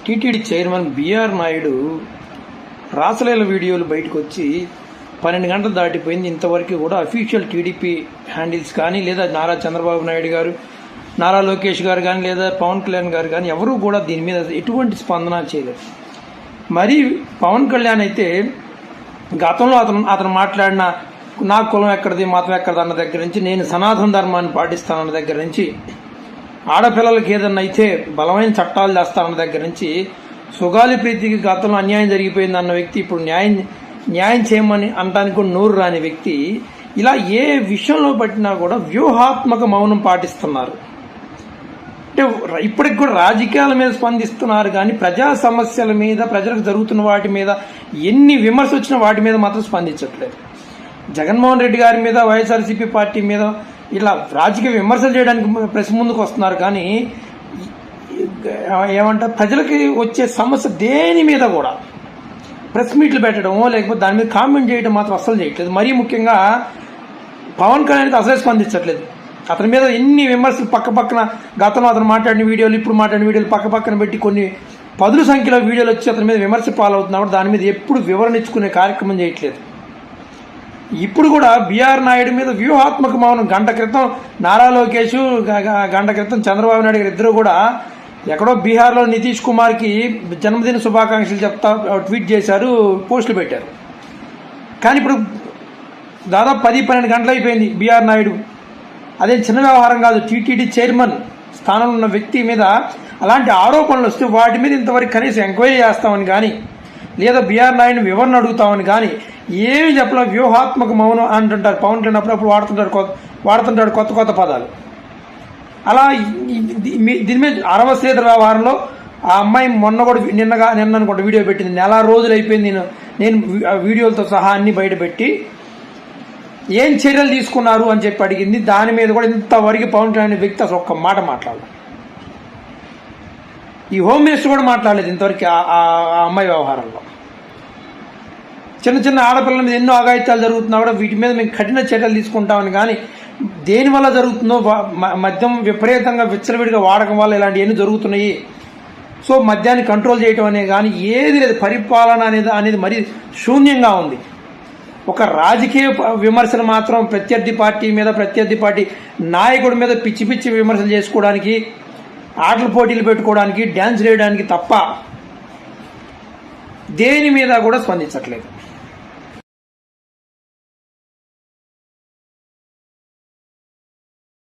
TTD chairman BR Naidu రాసలీల వీడియోలు బయటకు వచ్చి 12 గంటలు దాటిపోయింది. ఇంతవరకు కూడా అఫీషియల్ టీడీపీ హ్యాండిల్స్ కానీ లేదా నారా చంద్రబాబు నాయుడు గారు, నారా లోకేష్ గారు కానీ లేదా పవన్ కళ్యాణ్ గారు కానీ ఎవరూ కూడా దీని మీద ఎటువంటి స్పందన చేయలేదు. మరి పవన్ కళ్యాణ్ అయితే గతంలో అతను మాట్లాడిన నా కులం ఎక్కడిది, మతం ఎక్కడిది అన్న దగ్గర నుంచి, నేను సనాతన ధర్మాన్ని పాటిస్తానన్న దగ్గర నుంచి, ఆడపిల్లలకి ఏదన్నా అయితే బలమైన చట్టాలు చేస్తానన్న దగ్గర నుంచి, సుగాలి ప్రీతికి గతంలో అన్యాయం జరిగిపోయింది అన్న వ్యక్తి ఇప్పుడు న్యాయం చేయమని అనడానికి కూడా నోరు రాని వ్యక్తి, ఇలా ఏ విషయంలో పట్టినా కూడా వ్యూహాత్మక మౌనం పాటిస్తున్నారు. అంటే ఇప్పటికి కూడా రాజకీయాల మీద స్పందిస్తున్నారు కానీ ప్రజా సమస్యల మీద, ప్రజలకు జరుగుతున్న వాటి మీద ఎన్ని విమర్శలు వచ్చినా వాటి మీద మాత్రం స్పందించట్లేదు. జగన్మోహన్ రెడ్డి గారి మీద, వైఎస్ఆర్సీపీ పార్టీ మీద ఇలా రాజకీయ విమర్శలు చేయడానికి ప్రెస్ ముందుకు వస్తున్నారు కానీ ఏమంటారు, ప్రజలకి వచ్చే సమస్య దేని మీద కూడా ప్రెస్ మీట్లు పెట్టడమో లేకపోతే దాని మీద కామెంట్ చేయడం మాత్రం అస్సలు చేయట్లేదు. మరీ ముఖ్యంగా పవన్ కళ్యాణ్కి అసలే స్పందించట్లేదు. అతని మీద ఎన్ని విమర్శలు పక్కన గతంలో అతను మాట్లాడిన వీడియోలు, ఇప్పుడు మాట్లాడిన వీడియోలు పక్కన పెట్టి కొన్ని 10 సంఖ్యలో వీడియోలు వచ్చి అతని మీద విమర్శ పాలవుతున్నప్పుడు దాని మీద ఎప్పుడు వివరణ ఇచ్చుకునే కార్యక్రమం చేయట్లేదు. ఇప్పుడు కూడా బిఆర్ నాయుడు మీద వ్యూహాత్మక మౌనం. గంట క్రితం నారా లోకేష్, గంట క్రితం చంద్రబాబు నాయుడు గారు ఇద్దరు కూడా ఎక్కడో బీహార్లో నితీష్ కుమార్కి జన్మదిన శుభాకాంక్షలు చెప్తా ట్వీట్ చేశారు, పోస్టులు పెట్టారు. కానీ ఇప్పుడు దాదాపు 10-12 గంటలు అయిపోయింది. బిఆర్ నాయుడు అదేం చిన్న వ్యవహారం కాదు. టీటీడీ చైర్మన్ స్థానంలో ఉన్న వ్యక్తి మీద అలాంటి ఆరోపణలు వస్తే వాటి మీద ఇంతవరకు కనీసం ఎంక్వైరీ చేస్తామని కానీ లేదా బిఆర్ నాయుడిని వివరణ అడుగుతామని కానీ ఏమి చెప్పలే. వ్యూహాత్మక మౌనం అంటుంటారు పవన్ కళ్యాణ్, అప్పుడప్పుడు వాడుతుంటాడు కొత్త పదాలు. అలా దీని మీద అరవ శ్రీధర్ వ్యవహారంలో ఆ అమ్మాయి నిన్న అనుకుంటా వీడియో పెట్టింది. 4 రోజులు అయిపోయింది. నేను వీడియోలతో సహా అన్ని బయటపెట్టి ఏం చర్యలు తీసుకున్నారు అని చెప్పి అడిగింది. దాని మీద కూడా ఇంతవరకు పవన్ కళ్యాణ్ వ్యక్తి అసలు ఒక్క మాట మాట్లాడలేదు. ఈ హోమ్ మినిస్టర్ కూడా మాట్లాడలేదు ఇంతవరకు ఆ అమ్మాయి వ్యవహారంలో. చిన్న ఆడపిల్లల మీద ఎన్నో అఘాయిత్యాలు జరుగుతున్నా కూడా వీటి మీద మేము కఠిన చర్యలు తీసుకుంటామని కానీ దేనివల్ల జరుగుతుందో, మద్యం విపరీతంగా విచ్చలవిడిగా వాడకం వల్ల ఇలాంటివన్నీ జరుగుతున్నాయి, సో మద్యాన్ని కంట్రోల్ చేయటం అనే కానీ ఏది లేదు. పరిపాలన అనేది మరీ శూన్యంగా ఉంది. ఒక రాజకీయ విమర్శలు మాత్రం ప్రత్యర్థి పార్టీ నాయకుడి మీద పిచ్చి విమర్శలు చేసుకోవడానికి, ఆటల పోటీలు పెట్టుకోవడానికి, డ్యాన్స్ వేయడానికి తప్ప దేని మీద కూడా స్పందించట్లేదు.